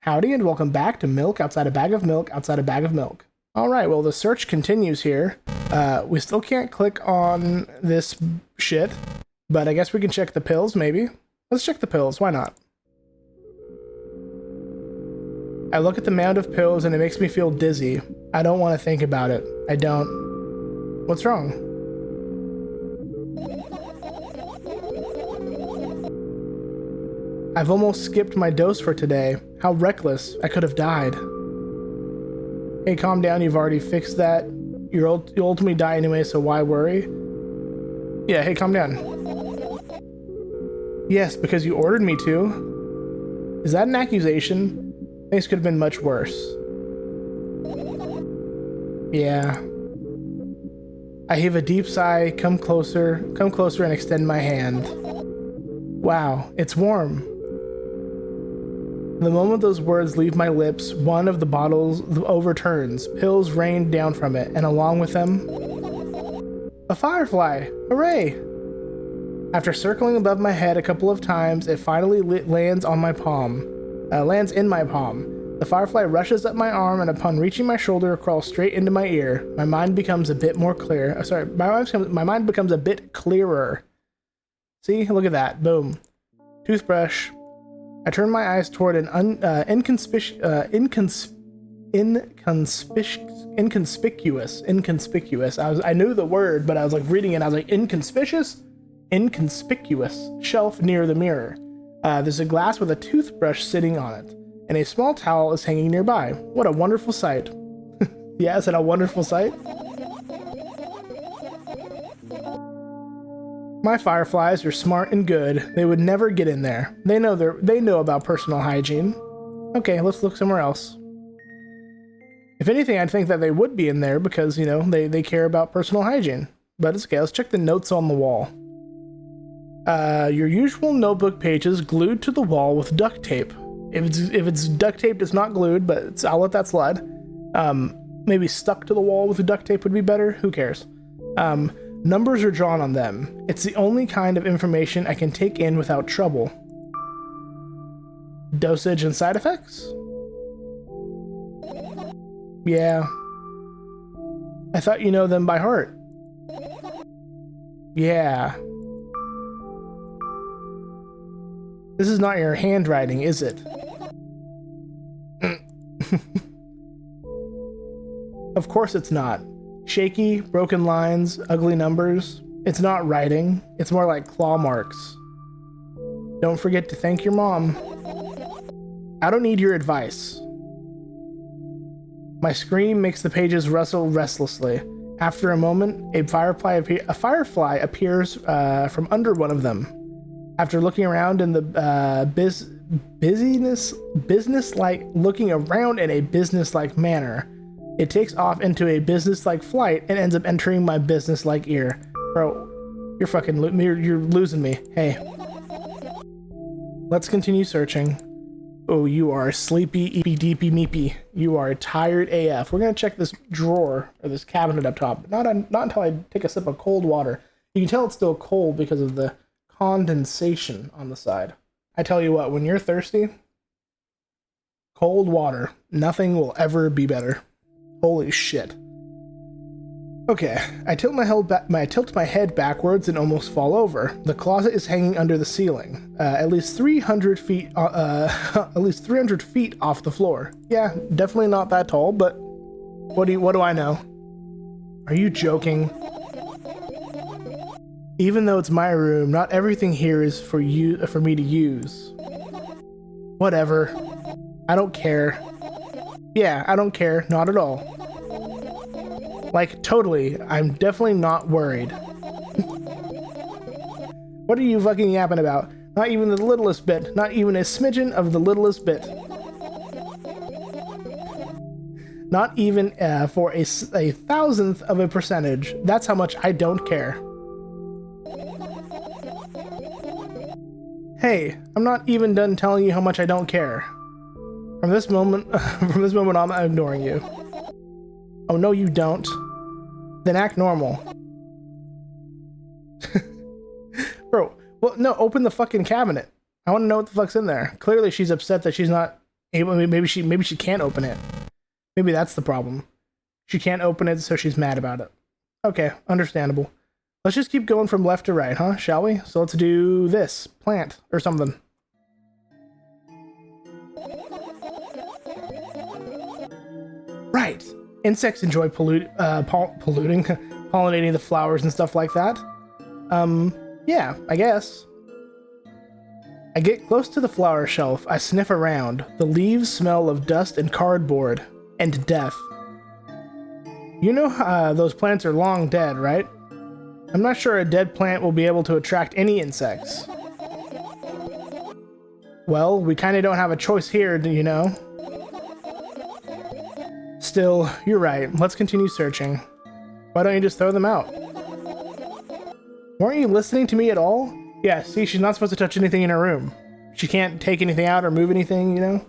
Howdy and welcome back to Milk Outside a Bag of Milk Outside a Bag of Milk. Alright, well the search continues here. We still can't click on this shit, but I guess we can check the pills, maybe? Let's check the pills, why not? I look at the mound of pills and it makes me feel dizzy. I don't want to think about it. I don't... What's wrong? I've almost skipped my dose for today. How reckless. I could have died. Hey, calm down. You've already fixed that. You'll ultimately die anyway, so why worry? Yeah, hey, calm down. Yes, because you ordered me to. Is that an accusation? Things could have been much worse. Yeah. I heave a deep sigh, come closer and extend my hand. Wow, it's warm. The moment those words leave my lips, one of the bottles overturns. Pills rain down from it, and along with them, a firefly! Hooray! After circling above my head a couple of times, it finally lands on my palm. Lands in my palm. The firefly rushes up my arm, and upon reaching my shoulder, crawls straight into my ear. My mind becomes a bit more clear. My mind becomes a bit clearer. See? Look at that. Boom. Toothbrush. I turn my eyes toward an inconspicuous. I knew the word, but I was like reading it. I was like, inconspicuous shelf near the mirror. There's a glass with a toothbrush sitting on it, and a small towel is hanging nearby. What a wonderful sight! Yeah, is it a wonderful sight? My fireflies are smart and good. They would never get in there. They know about personal hygiene. Okay, let's look somewhere else. If anything, I'd think that they would be in there because, you know, they care about personal hygiene. But it's okay, let's check the notes on the wall. Your usual notebook pages glued to the wall with duct tape. If it's duct taped, it's not glued, but I'll let that slide. Maybe stuck to the wall with the duct tape would be better. Who cares? Numbers are drawn on them. It's the only kind of information I can take in without trouble. Dosage and side effects? Yeah. I thought you know them by heart. Yeah. This is not your handwriting, is it? Of course it's not. Shaky, broken lines, ugly numbers. It's not writing. It's more like claw marks. Don't forget to thank your mom. I don't need your advice. My scream makes the pages rustle restlessly. After a moment, a firefly appears from under one of them. After looking around in the business-like manner, it takes off into a business-like flight and ends up entering my business-like ear. Bro, you're losing me. Hey. Let's continue searching. Oh, you are sleepy, eepy, deepy, meepy. You are tired AF. We're gonna check this drawer, or this cabinet up top. Not until I take a sip of cold water. You can tell it's still cold because of the condensation on the side. I tell you what, when you're thirsty, cold water, nothing will ever be better. Holy shit. Okay, I tilt my head backwards and almost fall over. The closet is hanging under the ceiling, at least 300 feet off the floor. Yeah, definitely not that tall, but what do I know? Are you joking? Even though it's my room, not everything here is for me to use. Whatever. I don't care. Yeah, I don't care. Not at all. Like, totally. I'm definitely not worried. What are you fucking yapping about? Not even the littlest bit. Not even a smidgen of the littlest bit. Not even for a thousandth of a percentage. That's how much I don't care. Hey, I'm not even done telling you how much I don't care. From this moment on, I'm ignoring you. Oh, no, you don't. Then act normal. Bro, well, no, open the fucking cabinet. I want to know what the fuck's in there. Clearly, she's upset that she's not Maybe she can't open it. Maybe that's the problem. She can't open it, so she's mad about it. Okay, understandable. Let's just keep going from left to right, huh? Shall we? So let's do this. Plant or something. Right. Insects enjoy polluting, pollinating the flowers and stuff like that. Yeah, I guess. I get close to the flower shelf. I sniff around. The leaves smell of dust and cardboard and death. You know those plants are long dead, right? I'm not sure a dead plant will be able to attract any insects. Well, we kinda don't have a choice here, you know? Still, you're right. Let's continue searching. Why don't you just throw them out? Weren't you listening to me at all? Yeah, see, she's not supposed to touch anything in her room. She can't take anything out or move anything, you know?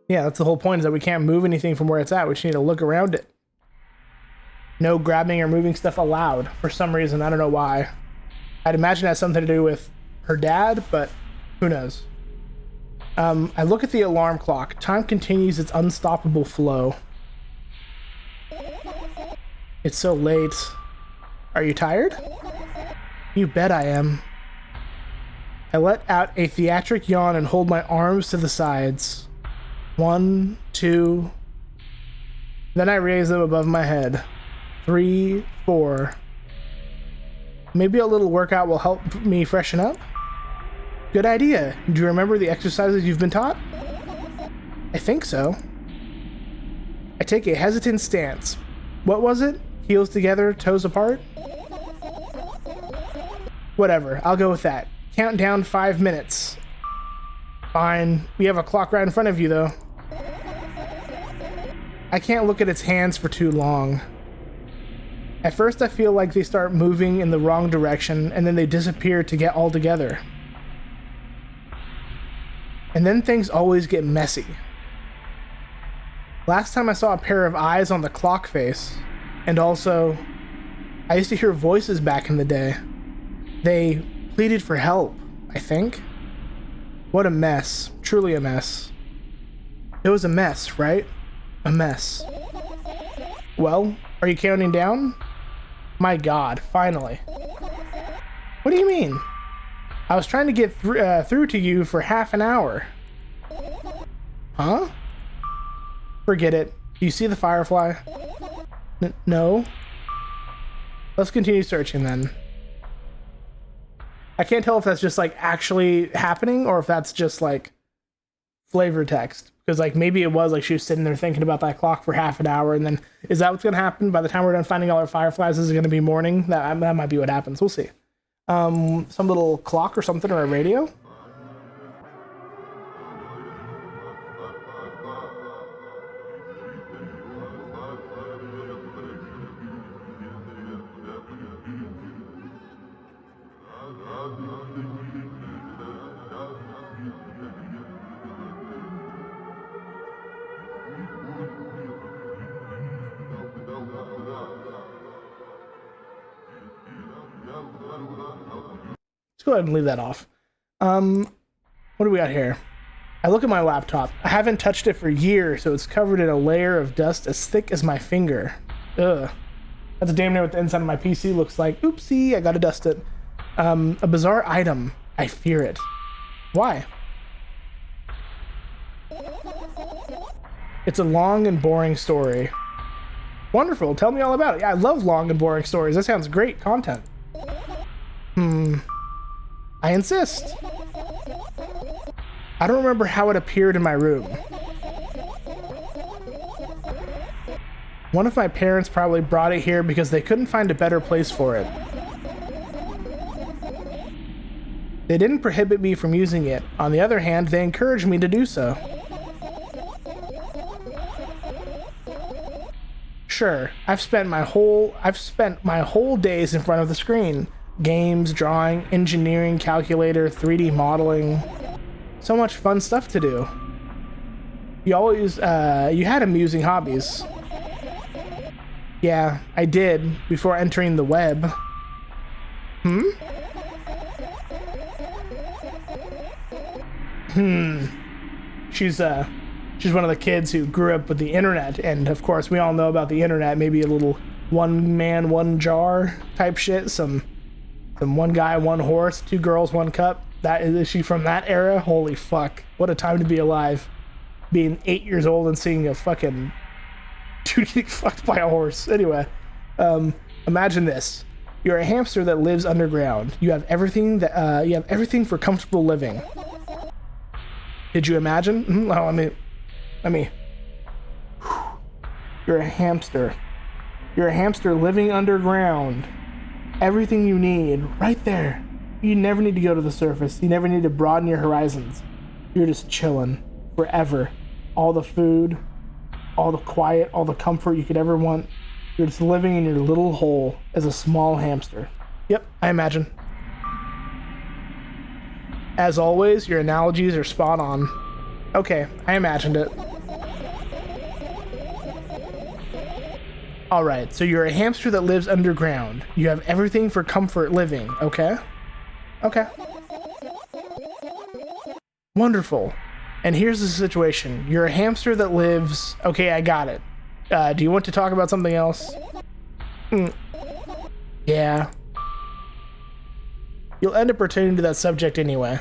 Yeah, that's the whole point, is that we can't move anything from where it's at. We just need to look around it. No grabbing or moving stuff allowed for some reason. I don't know why. I'd imagine it has something to do with her dad, but who knows? I look at the alarm clock. Time continues its unstoppable flow. It's so late. Are you tired? You bet I am. I let out a theatric yawn and hold my arms to the sides. 1, 2. Then I raise them above my head. 3, 4. Maybe a little workout will help me freshen up? Good idea. Do you remember the exercises you've been taught? I think so. I take a hesitant stance. What was it? Heels together, toes apart? Whatever, I'll go with that. Count down 5 minutes. Fine. We have a clock right in front of you, though. I can't look at its hands for too long. At first I feel like they start moving in the wrong direction, and then they disappear to get all together. And then things always get messy. Last time I saw a pair of eyes on the clock face, and also, I used to hear voices back in the day. They pleaded for help, I think. What a mess. Truly a mess. It was a mess, right? A mess. Well, are you counting down? My God, finally. What do you mean? I was trying to get through to you for half an hour. Huh? Forget it. Do you see the firefly? No? Let's continue searching then. I can't tell if that's just like actually happening or if that's just like flavor text. Because like maybe it was like she was sitting there thinking about that clock for half an hour, and then is that what's gonna happen? By the time we're done finding all our fireflies, is it gonna be morning? That might be what happens. We'll see. Some little clock or something, or a radio? Go ahead and leave that off. What do we got here? I look at my laptop. I haven't touched it for years, so it's covered in a layer of dust as thick as my finger. Ugh. That's damn near what the inside of my PC looks like. Oopsie, I gotta dust it. A bizarre item. I fear it. Why? It's a long and boring story. Wonderful, tell me all about it. Yeah, I love long and boring stories. That sounds great content. I insist. I don't remember how it appeared in my room. One of my parents probably brought it here because they couldn't find a better place for it. They didn't prohibit me from using it. On the other hand, they encouraged me to do so. Sure, I've spent my whole days in front of the screen. Games, drawing, engineering, calculator, 3D modeling. So much fun stuff to do. You had amusing hobbies. Yeah, I did, before entering the web. She's one of the kids who grew up with the internet, and of course we all know about the internet. Maybe a little one man, one jar type shit. Some one guy, one horse, two girls, one cup. Is she from that era? Holy fuck! What a time to be alive, being 8 years old and seeing a fucking dude getting fucked by a horse. Anyway, imagine this: you're a hamster that lives underground. You have everything for comfortable living. Did you imagine? Oh, let me. You're a hamster. You're a hamster living underground. Everything you need, right there. You never need to go to the surface. You never need to broaden your horizons. You're just chilling forever. All the food, all the quiet, all the comfort you could ever want. You're just living in your little hole as a small hamster. Yep, I imagine. As always, your analogies are spot on. Okay, I imagined it. Alright, so you're a hamster that lives underground. You have everything for comfort living, okay? Okay. Wonderful. And here's the situation. You're a hamster that lives... Okay, I got it. Do you want to talk about something else? Yeah. You'll end up returning to that subject anyway.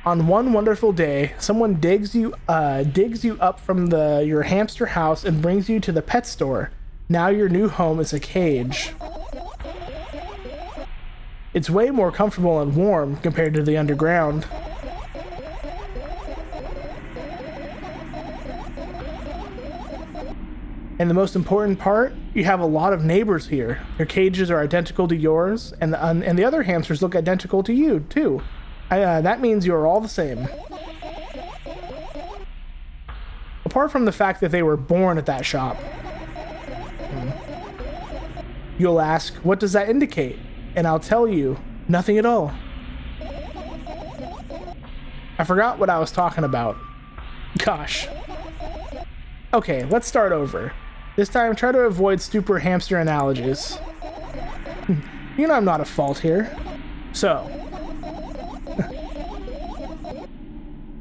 On one wonderful day, someone digs you up from your hamster house and brings you to the pet store. Now your new home is a cage. It's way more comfortable and warm compared to the underground. And the most important part, you have a lot of neighbors here. Their cages are identical to yours, and the other hamsters look identical to you, too. That means you're all the same. Apart from the fact that they were born at that shop. You'll ask, what does that indicate? And I'll tell you, nothing at all. I forgot what I was talking about. Gosh. Okay, let's start over. This time, try to avoid stupid hamster analogies. You know I'm not at fault here. So,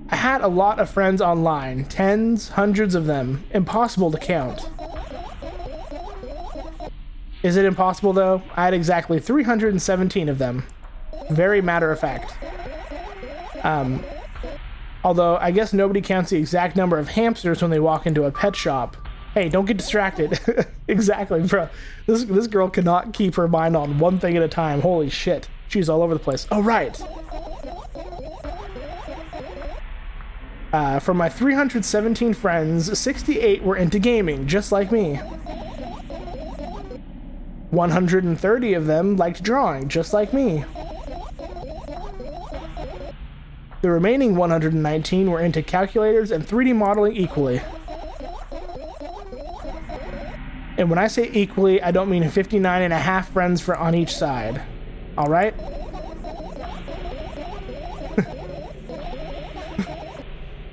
I had a lot of friends online, tens, hundreds of them, impossible to count. Is it impossible though? I had exactly 317 of them. Very matter of fact. Although I guess nobody counts the exact number of hamsters when they walk into a pet shop. Hey, don't get distracted. Exactly, bro. This girl cannot keep her mind on one thing at a time. Holy shit. She's all over the place. Oh, right. From my 317 friends, 68 were into gaming, just like me. 130 of them liked drawing, just like me. The remaining 119 were into calculators and 3D modeling equally. And when I say equally, I don't mean 59 and a half friends on each side. Alright?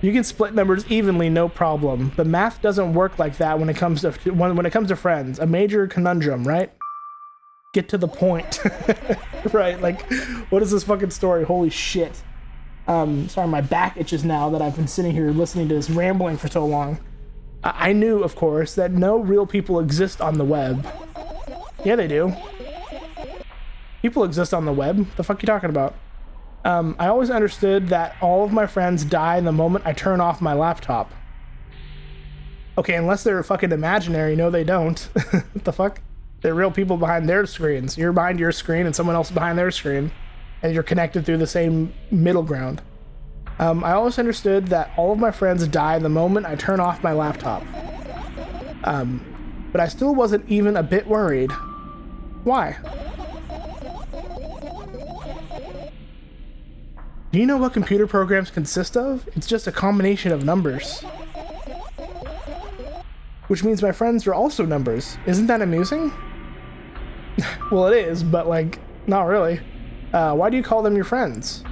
You can split numbers evenly, no problem. But math doesn't work like that when it comes to friends. A major conundrum, right? Get to the point. Right, like, what is this fucking story? Holy shit. Sorry, my back itches now that I've been sitting here listening to this rambling for so long. I knew, of course, that no real people exist on the web. Yeah, they do. People exist on the web. The fuck you talking about? I always understood that all of my friends die the moment I turn off my laptop. Okay, unless they're fucking imaginary. No, they don't. What the fuck? They're real people behind their screens. You're behind your screen and someone else behind their screen. And you're connected through the same middle ground. I always understood that all of my friends die the moment I turn off my laptop. But I still wasn't even a bit worried. Why? Do you know what computer programs consist of? It's just a combination of numbers. Which means my friends are also numbers. Isn't that amusing? Well, it is, but like, not really. Why do you call them your friends?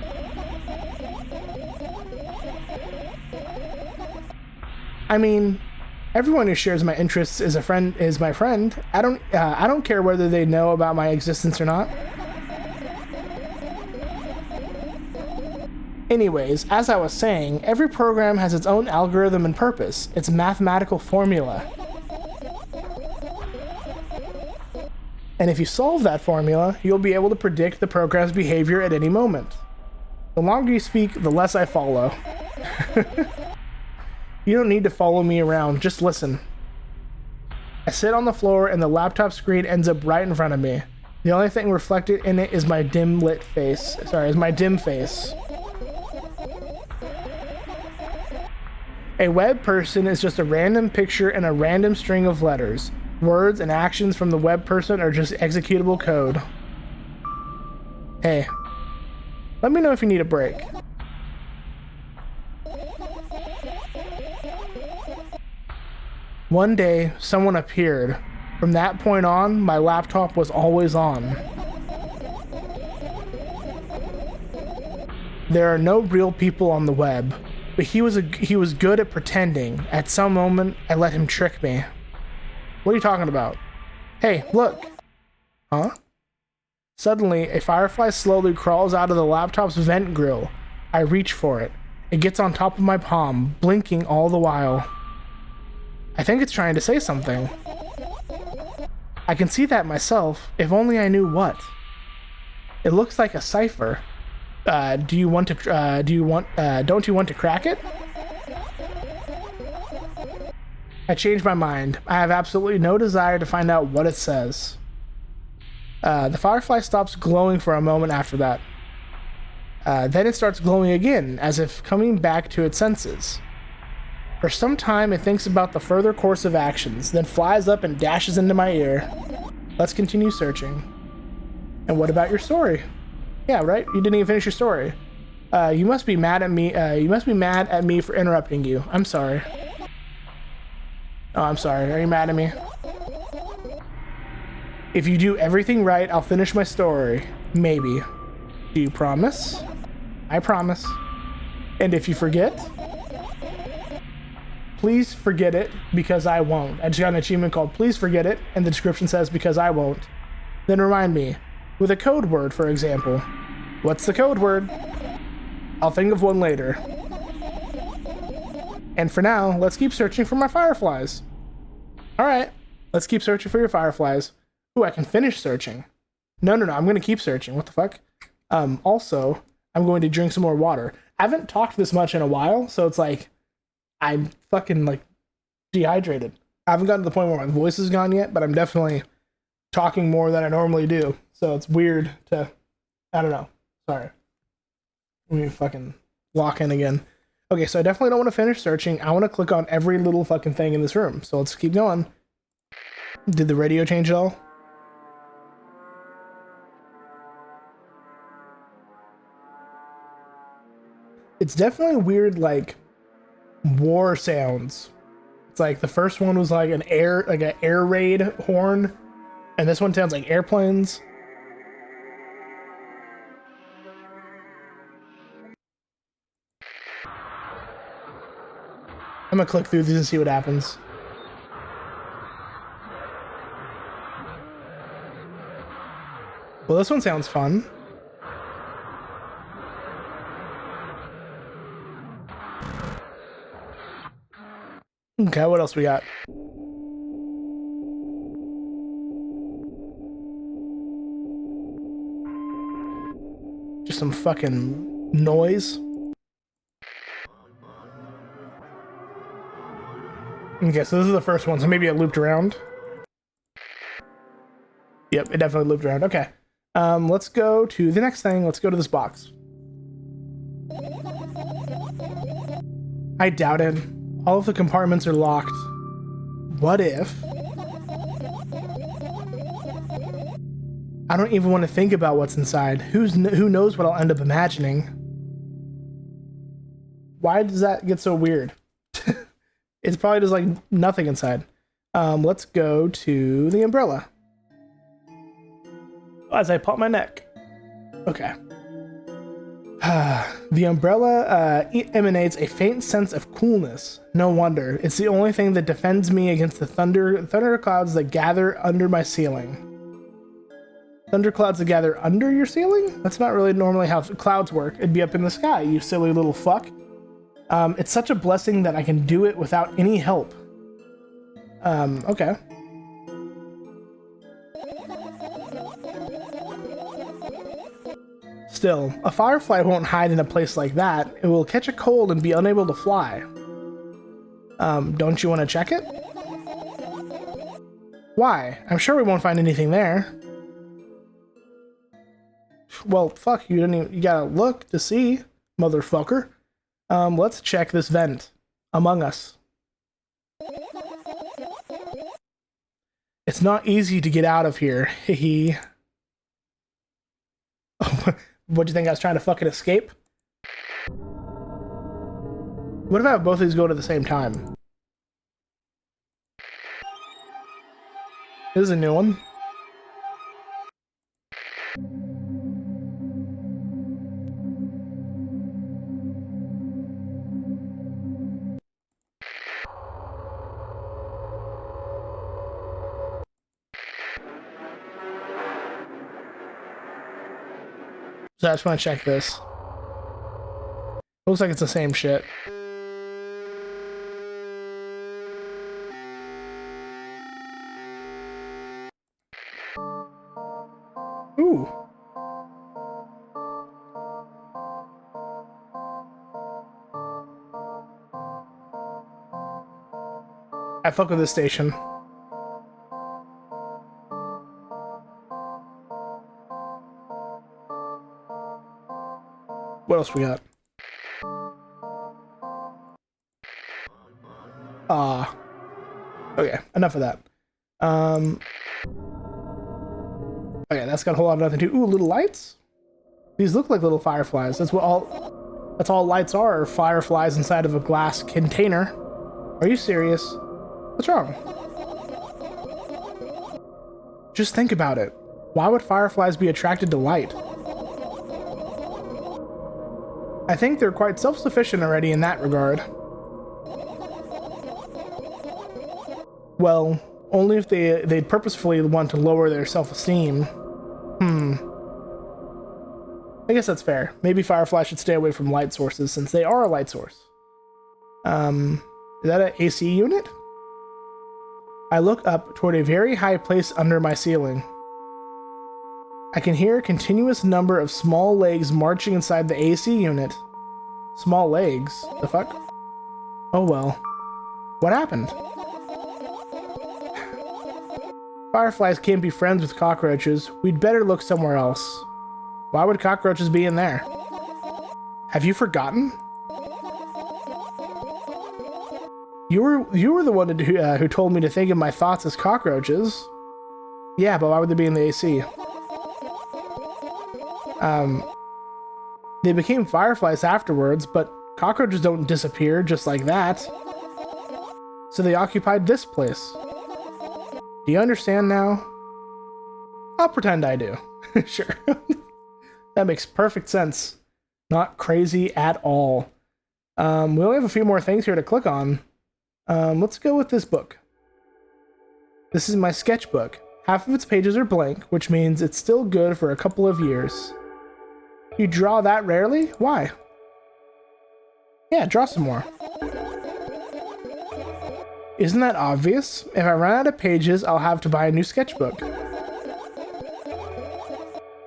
I mean, Everyone who shares my interests is my friend. I don't care whether they know about my existence or not. Anyways, as I was saying, every program has its own algorithm and purpose, its mathematical formula. And if you solve that formula, you'll be able to predict the program's behavior at any moment. The longer you speak, the less I follow. You don't need to follow me around, just listen. I sit on the floor and the laptop screen ends up right in front of me. The only thing reflected in it is my dim face. A web person is just a random picture and a random string of letters. Words and actions from the web person are just executable code. Hey, let me know if you need a break. One day, someone appeared. From that point on, my laptop was always on. There are no real people on the web, but he was good at pretending. At some moment, I let him trick me. What are you talking about? Hey, look. Huh? Suddenly, a firefly slowly crawls out of the laptop's vent grill. I reach for it. It gets on top of my palm, blinking all the while. I think it's trying to say something. I can see that myself, if only I knew what. It looks like a cipher. Don't you want to crack it? I changed my mind. I have absolutely no desire to find out what it says. The firefly stops glowing for a moment after that. Then it starts glowing again, as if coming back to its senses. For some time, it thinks about the further course of actions, then flies up and dashes into my ear. Let's continue searching. And what about your story? Yeah, right? You didn't even finish your story. You must be mad at me. You must be mad at me for interrupting you. I'm sorry. Oh, I'm sorry. Are you mad at me? If you do everything right, I'll finish my story. Maybe. Do you promise? I promise. And if you forget? Please forget it, because I won't. I just got an achievement called Please Forget It, and the description says because I won't. Then remind me, with a code word, for example. What's the code word? I'll think of one later. And for now, let's keep searching for my fireflies. Alright, let's keep searching for your fireflies. Ooh, I can finish searching. No, I'm gonna keep searching. What the fuck? Also, I'm going to drink some more water. I haven't talked this much in a while, so it's like, I'm fucking, like, dehydrated. I haven't gotten to the point where my voice is gone yet, but I'm definitely talking more than I normally do. So it's weird to, I don't know. Sorry. Let me fucking lock in again. Okay, so I definitely don't want to finish searching. I want to click on every little fucking thing in this room. So let's keep going. Did the radio change at all? It's definitely weird, like, war sounds. It's like the first one was like an air raid horn, and this one sounds like airplanes. I'm gonna click through these and see what happens. Well, this one sounds fun. Okay, what else we got? Just some fucking noise. Okay, so this is the first one, so maybe it looped around. Yep, it definitely looped around. Okay. Let's go to the next thing. Let's go to this box. I doubt it. All of the compartments are locked. What if? I don't even want to think about what's inside. Who knows what I'll end up imagining? Why does that get so weird? It's probably just like nothing inside. Let's go to the umbrella. As I pop my neck. Okay. The umbrella emanates a faint sense of coolness. No wonder. It's the only thing that defends me against the thunder clouds that gather under my ceiling. Thunderclouds that gather under your ceiling? That's not really normally how clouds work. It'd be up in the sky, you silly little fuck. It's such a blessing that I can do it without any help. Okay. Still, a firefly won't hide in a place like that. It will catch a cold and be unable to fly. Don't you want to check it? Why? I'm sure we won't find anything there. Well, fuck, you gotta look to see, motherfucker. Let's check this vent. Among Us. It's not easy to get out of here, hehe. What'd you think, I was trying to fucking escape? What if I have both of these go to the same time? This is a new one. So I just want to check this. Looks like it's the same shit. Ooh. I fuck with this station. What else we got? Okay, enough of that. Okay, that's got a whole lot of nothing to. Ooh, little lights? These look like little fireflies. That's all lights are fireflies inside of a glass container. Are you serious? What's wrong? Just think about it. Why would fireflies be attracted to light? I think they're quite self-sufficient already in that regard. Well, only if they'd purposefully want to lower their self-esteem. I guess that's fair. Maybe fireflies should stay away from light sources since they are a light source. Is that an AC unit? I look up toward a very high place under my ceiling. I can hear a continuous number of small legs marching inside the AC unit. Small legs? The fuck? Oh well. What happened? Fireflies can't be friends with cockroaches. We'd better look somewhere else. Why would cockroaches be in there? Have you forgotten? You were the one who told me to think of my thoughts as cockroaches. Yeah, but why would they be in the AC? They became fireflies afterwards, but cockroaches don't disappear just like that. So they occupied this place. Do you understand now? I'll pretend I do. Sure. That makes perfect sense. Not crazy at all. We only have a few more things here to click on. Let's go with this book. This is my sketchbook. Half of its pages are blank, which means it's still good for a couple of years. You draw that rarely? Why? Yeah, draw some more. Isn't that obvious? If I run out of pages, I'll have to buy a new sketchbook.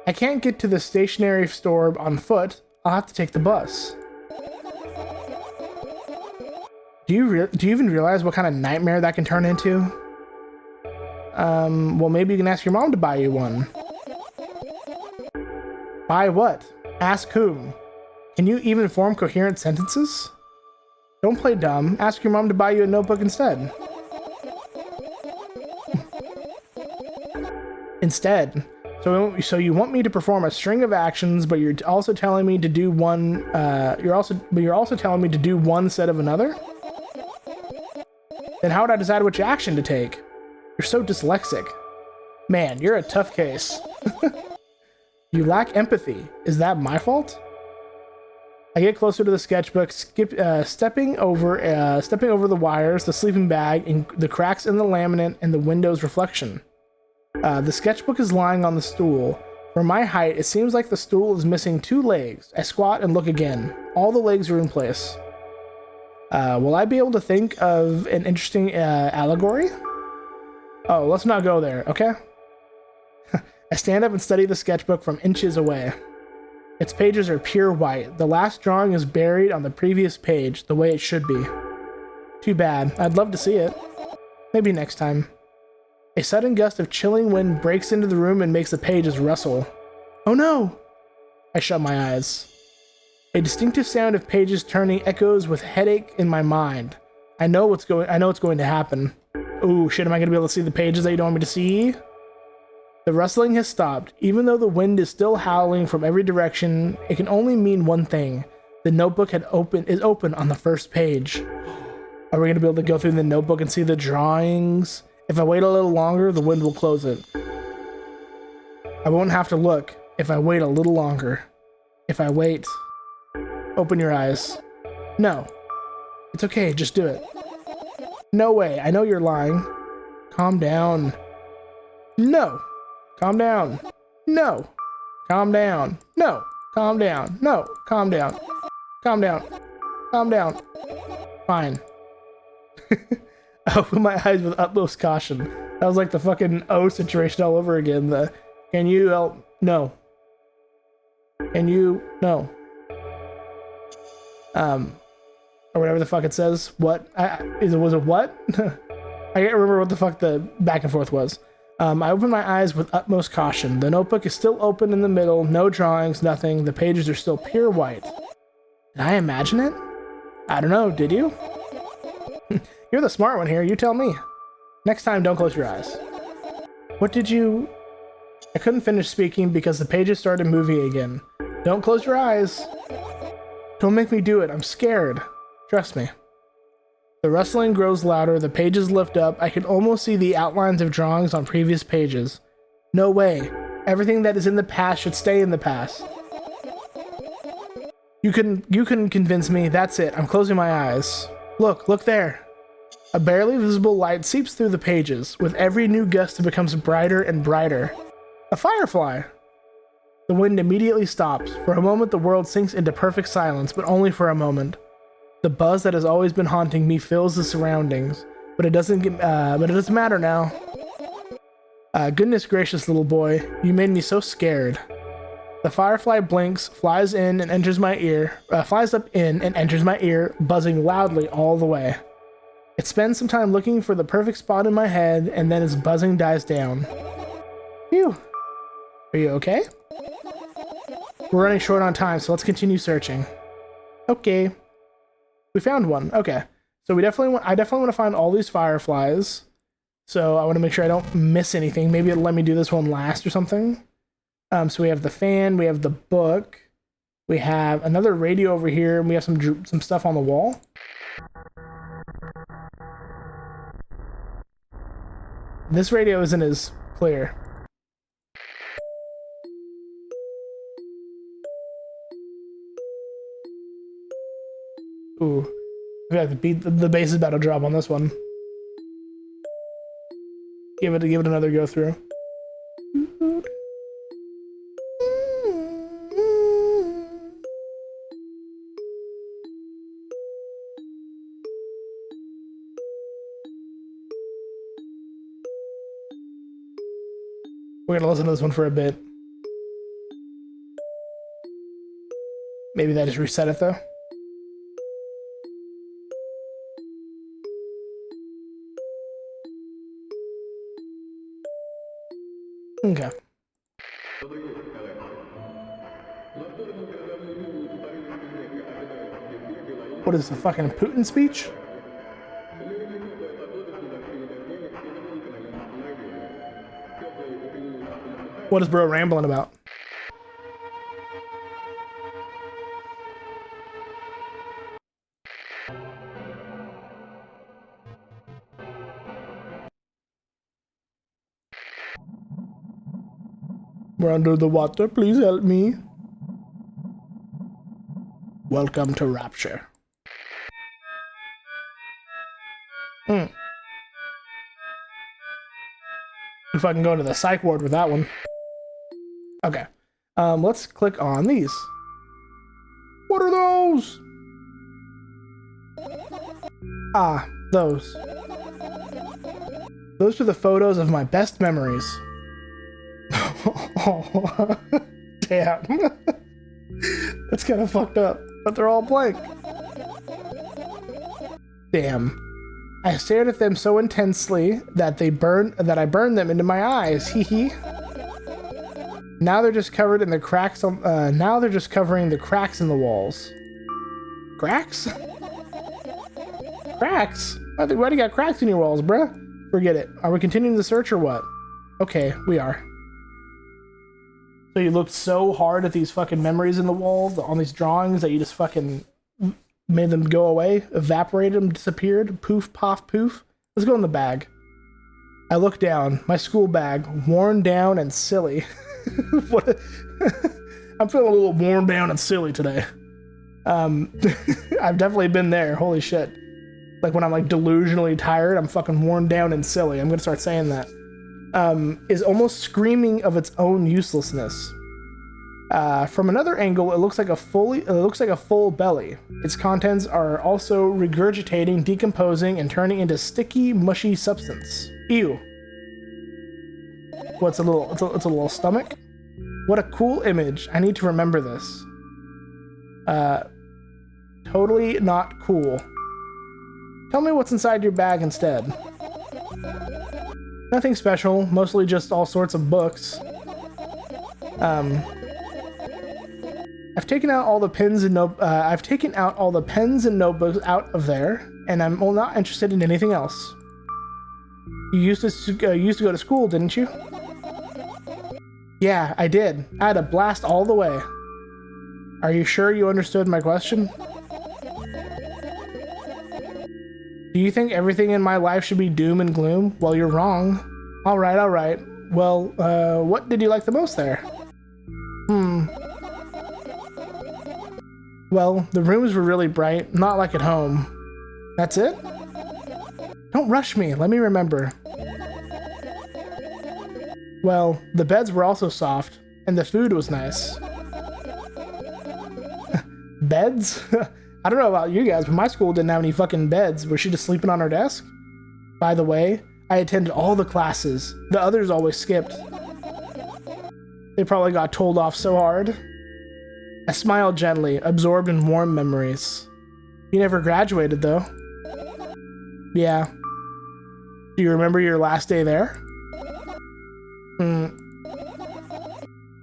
I can't get to the stationery store on foot. I'll have to take the bus. Do you even realize what kind of nightmare that can turn into? Well, maybe you can ask your mom to buy you one. Buy what? Ask whom? Can you even form coherent sentences? Don't play dumb. Ask your mom to buy you a notebook instead. Instead. So you want me to perform a string of actions, but you're also telling me to do one. You're also telling me to do one instead of another. Then how would I decide which action to take? You're so dyslexic. Man, you're a tough case. You lack empathy. Is that my fault? I get closer to the sketchbook, stepping over the wires, the sleeping bag, and the cracks in the laminate and the window's reflection. The sketchbook is lying on the stool. For my height, it seems like the stool is missing 2 legs. I squat and look again. All the legs are in place. Will I be able to think of an interesting allegory? Oh, let's not go there, okay? I stand up and study the sketchbook from inches away. Its pages are pure white. The last drawing is buried on the previous page, the way it should be. Too bad. I'd love to see it. Maybe next time. A sudden gust of chilling wind breaks into the room and makes the pages rustle. Oh no! I shut my eyes. A distinctive sound of pages turning echoes with headache in my mind. I know what's going to happen. Ooh, shit, am I going to be able to see the pages that you don't want me to see? The rustling has stopped. Even though the wind is still howling from every direction, it can only mean one thing. The notebook is open on the first page. Are we going to be able to go through the notebook and see the drawings? If I wait a little longer, the wind will close it. I won't have to look if I wait a little longer. If I wait... Open your eyes. No. It's okay, just do it. No way, I know you're lying. Calm down. No. Calm down. No. Calm down. No. Calm down. No. Calm down. Calm down. Calm down. Fine. I open my eyes with utmost caution. That was like the fucking O situation all over again. Can you help? No. Can you? No. Or whatever the fuck it says. What? Was it what? I can't remember what the fuck the back and forth was. I open my eyes with utmost caution. The notebook is still open in the middle, no drawings, nothing. The pages are still pure white. Did I imagine it? I don't know, did you? You're the smart one here, you tell me. Next time, don't close your eyes. What did you... I couldn't finish speaking because the pages started moving again. Don't close your eyes. Don't make me do it, I'm scared. Trust me. The rustling grows louder, the pages lift up. I can almost see the outlines of drawings on previous pages. No way. Everything that is in the past should stay in the past. You couldn't convince me. That's it. I'm closing my eyes. Look there. A barely visible light seeps through the pages. With every new gust, it becomes brighter and brighter. A firefly. The wind immediately stops. For a moment, the world sinks into perfect silence, but only for a moment. The buzz that has always been haunting me fills the surroundings, but it doesn't matter now. Goodness gracious, little boy, you made me so scared. The firefly blinks, flies up in and enters my ear, buzzing loudly all the way. It spends some time looking for the perfect spot in my head, and then its buzzing dies down. Phew. Are you okay? We're running short on time, so let's continue searching. Okay. We found one. Okay. So I definitely want to find all these fireflies. So I want to make sure I don't miss anything. Maybe it'll let me do this one last or something. So we have the fan, we have the book, we have another radio over here, and we have some stuff on the wall. This radio isn't as clear. Ooh, I feel like the bass is about to drop on this one. Give it another go through. We're gonna listen to this one for a bit. Maybe that just reset it though. Okay. What is the fucking Putin speech? What is bro rambling about? We're under the water, please help me. Welcome to Rapture. If I can go into the psych ward with that one. Okay. Let's click on these. What are those? Ah, those. Those are the photos of my best memories. Oh, damn. That's kind of fucked up, but they're all blank. Damn. I stared at them so intensely that I burned them into my eyes. Hee hee. Now they're just covered in the cracks. Now they're just covering the cracks in the walls. Cracks? Cracks? Why do you got cracks in your walls, bruh? Forget it. Are we continuing the search or what? Okay, we are. So you looked so hard at these fucking memories in the wall, on these drawings, that you just fucking made them go away, evaporated them, disappeared, poof, poff, poof. Let's go in the bag. I look down, my school bag, worn down and silly. What I'm feeling a little worn down and silly today. I've definitely been there, holy shit. Like when I'm like delusionally tired, I'm fucking worn down and silly. I'm gonna start saying that. Is almost screaming of its own uselessness. From another angle, it looks like a full belly. Its contents are also regurgitating, decomposing, and turning into sticky, mushy substance. Ew. What's a little stomach? What a cool image. I need to remember this. Totally not cool. Tell me what's inside your bag instead. Nothing special, mostly just all sorts of books. I've taken out all the pens and notebooks out of there, and I'm not interested in anything else. You used to go to school, didn't you? Yeah, I did. I had a blast all the way. Are you sure you understood my question? Do you think everything in my life should be doom and gloom? Well, you're wrong. All right. Well, what did you like the most there? Well, the rooms were really bright, not like at home. That's it? Don't rush me, let me remember. Well, the beds were also soft, and the food was nice. Beds? I don't know about you guys, but my school didn't have any fucking beds. Was she just sleeping on her desk? By the way, I attended all the classes. The others always skipped. They probably got told off so hard. I smiled gently, absorbed in warm memories. You never graduated, though. Yeah. Do you remember your last day there?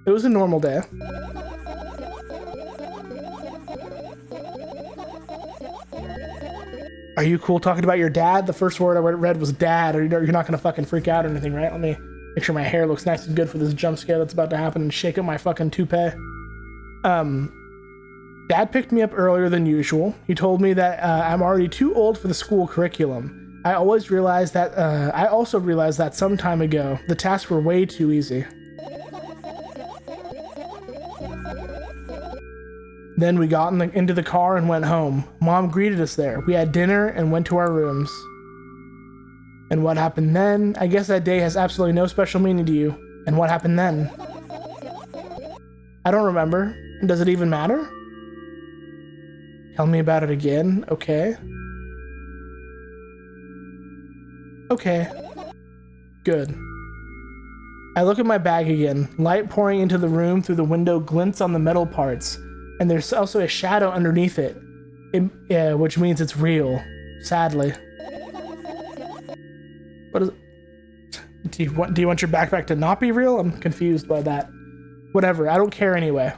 It was a normal day. Are you cool talking about your dad? The first word I read was dad, or you're not gonna fucking freak out or anything, right? Let me make sure my hair looks nice and good for this jump scare that's about to happen and shake up my fucking toupee. Dad picked me up earlier than usual. He told me that I'm already too old for the school curriculum. I also realized that some time ago, the tasks were way too easy. Then we got into the car and went home. Mom greeted us there. We had dinner and went to our rooms. And what happened then? I guess that day has absolutely no special meaning to you. And what happened then? I don't remember. Does it even matter? Tell me about it again, okay? Okay. Good. I look at my bag again. Light pouring into the room through the window glints on the metal parts. And there's also a shadow underneath it. Which means it's real. Sadly. What is it? Do you want your backpack to not be real? I'm confused by that. Whatever, I don't care anyway.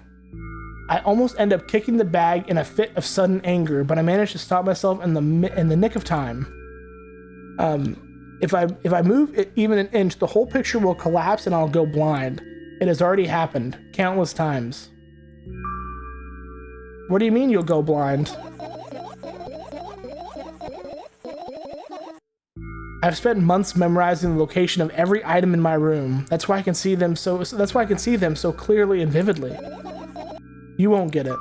I almost end up kicking the bag in a fit of sudden anger, but I managed to stop myself in the nick of time. If I move it even an inch, the whole picture will collapse and I'll go blind. It has already happened countless times. What do you mean you'll go blind? I've spent months memorizing the location of every item in my room. That's why I can see them so clearly and vividly. You won't get it.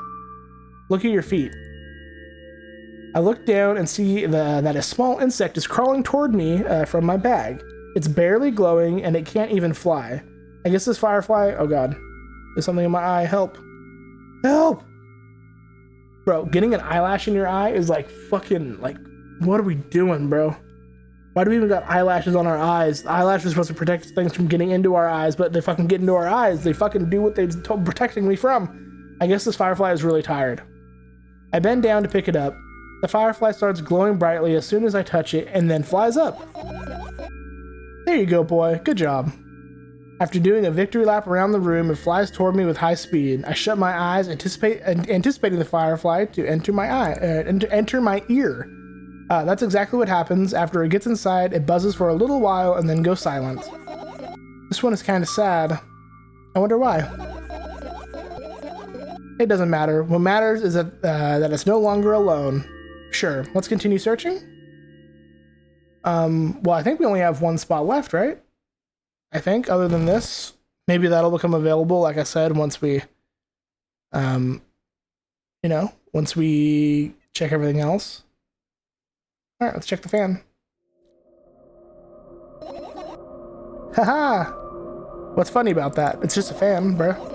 Look at your feet. I look down and see that a small insect is crawling toward me from my bag. It's barely glowing and it can't even fly. I guess this firefly... Oh god. There's something in my eye. Help. Help! Bro, getting an eyelash in your eye is like fucking... Like, what are we doing, bro? Why do we even got eyelashes on our eyes? The eyelashes are supposed to protect things from getting into our eyes, but they fucking get into our eyes. They fucking do what they're protecting me from. I guess this firefly is really tired. I bend down to pick it up. The firefly starts glowing brightly as soon as I touch it, and then flies up. There you go, boy. Good job. After doing a victory lap around the room, it flies toward me with high speed. I shut my eyes, anticipating the firefly to enter my enter my ear. That's exactly what happens. After it gets inside, it buzzes for a little while and then goes silent. This one is kind of sad. I wonder why. It doesn't matter. What matters is that it's no longer alone. Sure, let's continue searching. Well, I think we only have one spot left, right? I think, other than this. Maybe that'll become available, like I said, once we, once we check everything else. Alright, let's check the fan. Haha! What's funny about that? It's just a fan, bruh.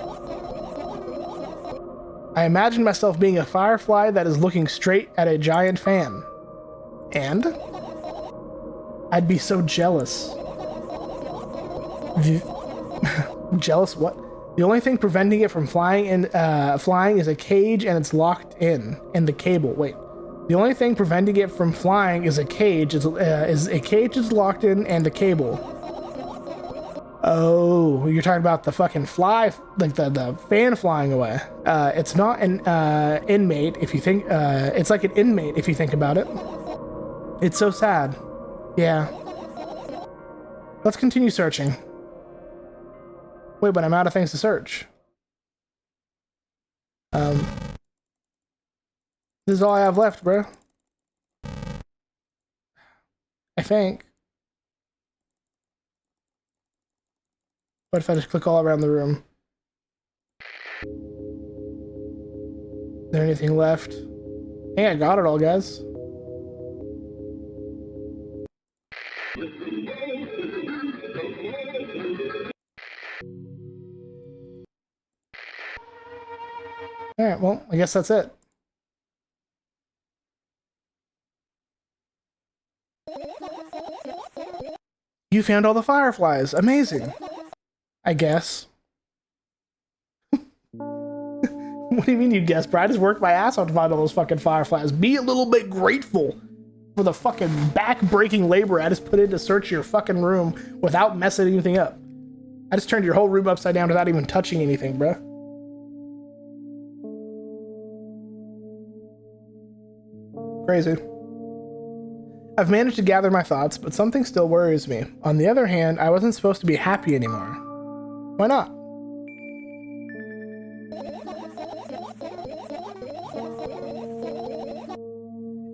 I imagine myself being a firefly that is looking straight at a giant fan. And? I'd be so jealous. Jealous what? The only thing preventing it from flying is a cage and it's locked in the cable. Wait. The only thing preventing it from flying is a cage. Is a cage is locked in and the cable. Oh, you're talking about the fucking fly, like the fan flying away. It's not an inmate if you think. It's like an inmate if you think about it. It's so sad. Yeah. Let's continue searching. Wait, but I'm out of things to search. This is all I have left, bro. I think. What if I just click all around the room? Is there anything left? I think I got it all, guys. Alright, well, I guess that's it. You found all the fireflies. Amazing. I guess. What do you mean you guess, bro? I just worked my ass off to find all those fucking fireflies. Be a little bit grateful for the fucking back-breaking labor I just put in to search your fucking room without messing anything up. I just turned your whole room upside down without even touching anything, bro. Crazy. I've managed to gather my thoughts, but something still worries me. On the other hand, I wasn't supposed to be happy anymore. Why not?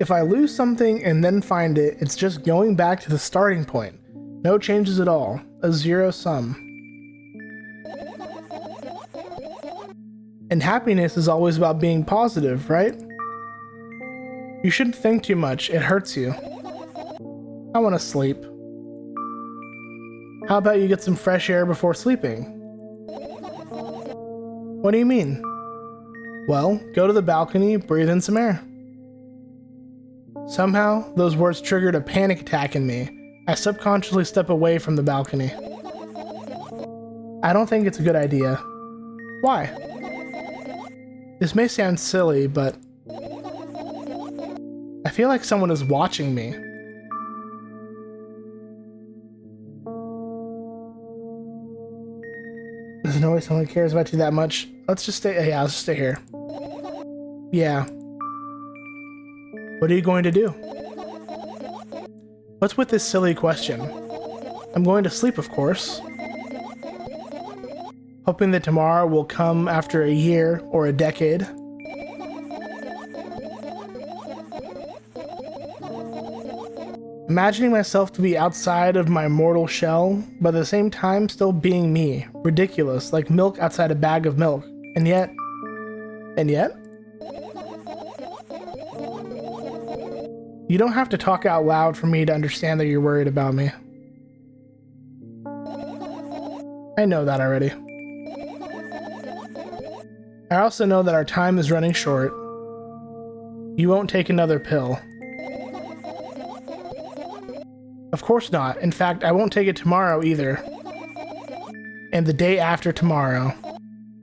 If I lose something and then find it, it's just going back to the starting point. No changes at all. A zero sum. And happiness is always about being positive, right? You shouldn't think too much. It hurts you. I want to sleep. How about you get some fresh air before sleeping? What do you mean? Well, go to the balcony, breathe in some air. Somehow, those words triggered a panic attack in me. I subconsciously step away from the balcony. I don't think it's a good idea. Why? This may sound silly, but I feel like someone is watching me. There's no way someone cares about you that much. Let's just stay. Yeah, let's just stay here. Yeah. What are you going to do? What's with this silly question? I'm going to sleep, of course. Hoping that tomorrow will come after a year or a decade. Imagining myself to be outside of my mortal shell, but at the same time still being me. Ridiculous, like milk outside a bag of milk. And yet... You don't have to talk out loud for me to understand that you're worried about me. I know that already. I also know that our time is running short. You won't take another pill. Of course not. In fact, I won't take it tomorrow either. And the day after tomorrow.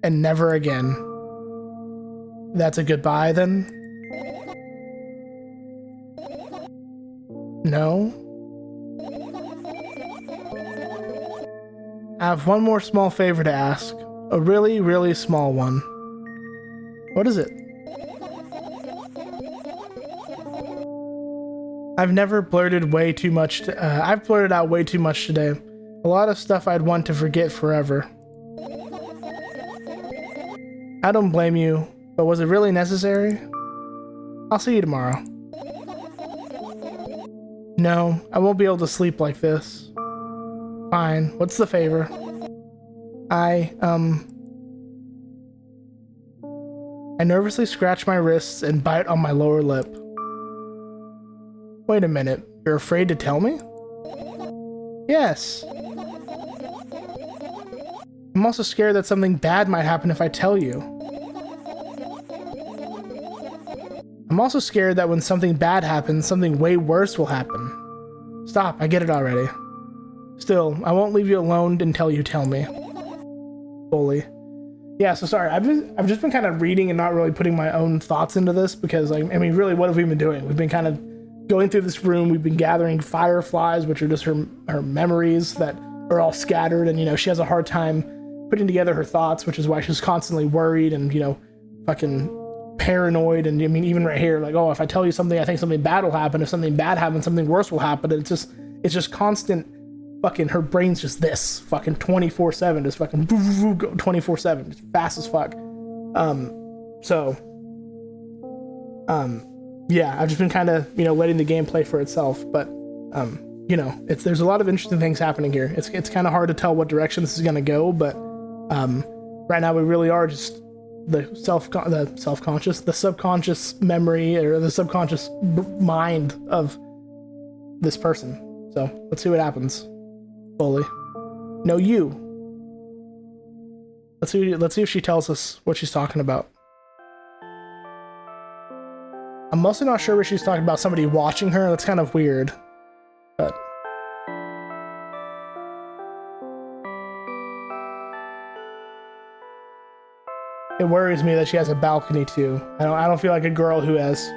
And never again. That's a goodbye then? No? I have one more small favor to ask. A really, really small one. What is it? I've never blurted way too much. I've blurted out way too much today. A lot of stuff I'd want to forget forever. I don't blame you, but was it really necessary? I'll see you tomorrow. No, I won't be able to sleep like this. Fine, what's the favor? I nervously scratch my wrists and bite on my lower lip. Wait a minute, you're afraid to tell me? Yes. I'm also scared that something bad might happen if I tell you. I'm also scared that when something bad happens, something way worse will happen. Stop, I get it already. Still, I won't leave you alone until you tell me. Fully. Yeah, so sorry, I've just been kind of reading and not really putting my own thoughts into this because, I mean, really, what have we been doing? We've been kind of going through this room, we've been gathering fireflies, which are just her memories that are all scattered, and, you know, she has a hard time putting together her thoughts, which is why she's constantly worried and, you know, fucking paranoid. And I mean, even right here, like, oh, if I tell you something, I think something bad will happen. If something bad happens, something worse will happen. And it's just constant fucking, her brain's just this fucking 24/7, just fucking 24/7, just fast as fuck. Yeah, I've just been kind of, you know, letting the game play for itself, but you know, there's a lot of interesting things happening here. It's kind of hard to tell what direction this is going to go, but right now we really are just the subconscious memory, or the subconscious mind of this person. So let's see what happens. Fully. No, you. Let's see if she tells us what she's talking about. I'm mostly not sure what she's talking about. Somebody watching her. That's kind of weird. But it worries me that she has a balcony too. I don't feel like a girl who has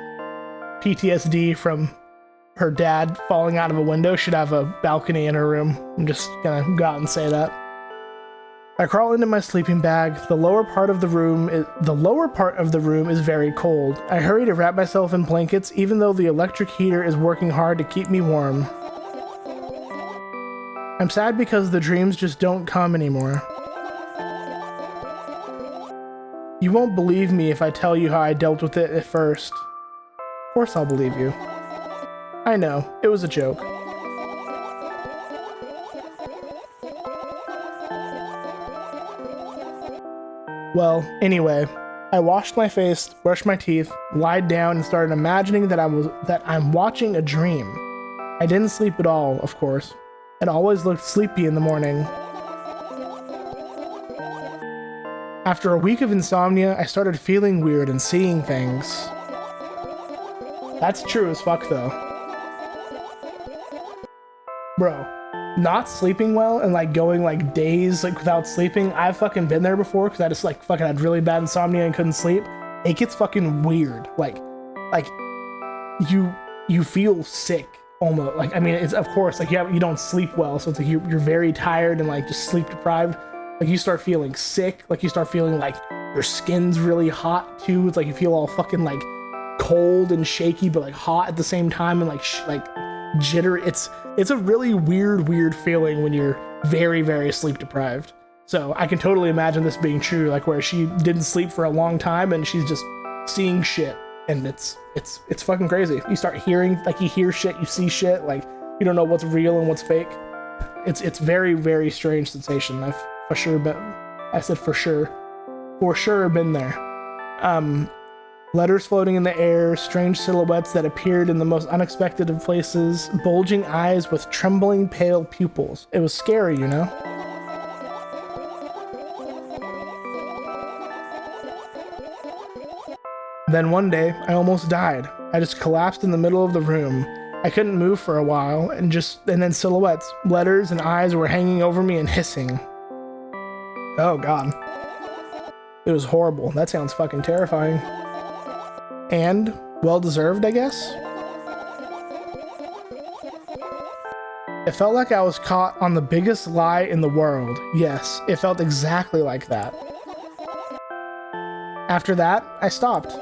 PTSD from her dad falling out of a window should have a balcony in her room. I'm just gonna go out and say that. I crawl into my sleeping bag. The lower part of the room is very cold. I hurry to wrap myself in blankets, even though the electric heater is working hard to keep me warm. I'm sad because the dreams just don't come anymore. You won't believe me if I tell you how I dealt with it at first. Of course I'll believe you. I know, it was a joke. Well, anyway, I washed my face, brushed my teeth, lied down, and started imagining that I'm watching a dream. I didn't sleep at all, of course, and always looked sleepy in the morning. After a week of insomnia, I started feeling weird and seeing things. That's true as fuck, though. Bro, not sleeping well and like going like days like without sleeping, I've fucking been there before because I just like fucking had really bad insomnia and couldn't sleep. It gets fucking weird. Like you feel sick almost. Like, I mean, it's of course like you don't sleep well, so it's like you're very tired and like just sleep deprived. Like you start feeling sick. Like you start feeling like your skin's really hot too. It's like you feel all fucking like cold and shaky, but like hot at the same time, and like jitter. It's a really weird feeling when you're very, very sleep deprived. So I can totally imagine this being true, like where she didn't sleep for a long time and she's just seeing shit, and it's fucking crazy. You start hearing, like you hear shit, you see shit, like you don't know what's real and what's fake. It's very, very strange sensation. I've for sure been there. Letters floating in the air, strange silhouettes that appeared in the most unexpected of places, bulging eyes with trembling pale pupils. It was scary, you know? Then one day, I almost died. I just collapsed in the middle of the room. I couldn't move for a while, and then silhouettes, letters, and eyes were hanging over me and hissing. Oh god. It was horrible. That sounds fucking terrifying. And well-deserved, I guess? It felt like I was caught on the biggest lie in the world. Yes, it felt exactly like that. After that, I stopped.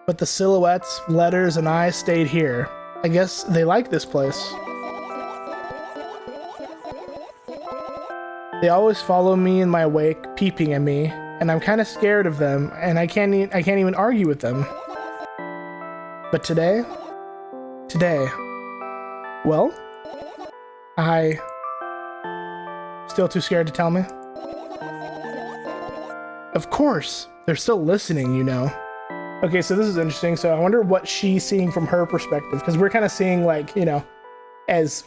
But the silhouettes, letters, and eyes stayed here. I guess they like this place. They always follow me in my wake, peeping at me, and I'm kind of scared of them, and I can't even argue with them. But today, well, still too scared to tell me? Of course, they're still listening, you know. Okay, so this is interesting. So I wonder what she's seeing from her perspective, because we're kind of seeing, like, you know, as